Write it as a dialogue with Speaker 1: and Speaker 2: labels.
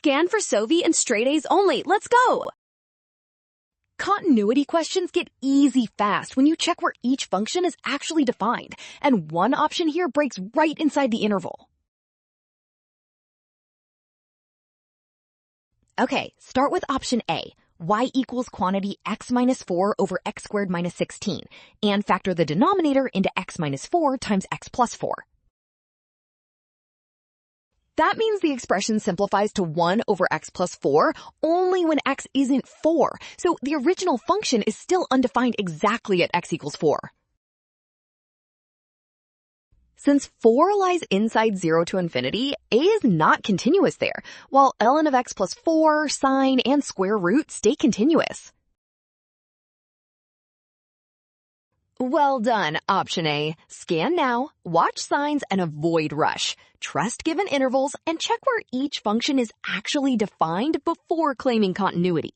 Speaker 1: Scan for Sovi and straight A's only. Let's go! Continuity questions get easy fast when you check where each function is actually defined, and one option here breaks right inside the interval. Okay, start with option A, y equals quantity x minus 4 over x squared minus 16, and factor the denominator into x minus 4 times x plus 4. That means the expression simplifies to 1 over x plus 4 only when x isn't 4, so the original function is still undefined exactly at x equals 4. Since 4 lies inside 0 to infinity, a is not continuous there, while ln of x plus 4, sine, and square root stay continuous. Well done, option A. Scan now, watch signs, and avoid rush. Trust given intervals and check where each function is actually defined before claiming continuity.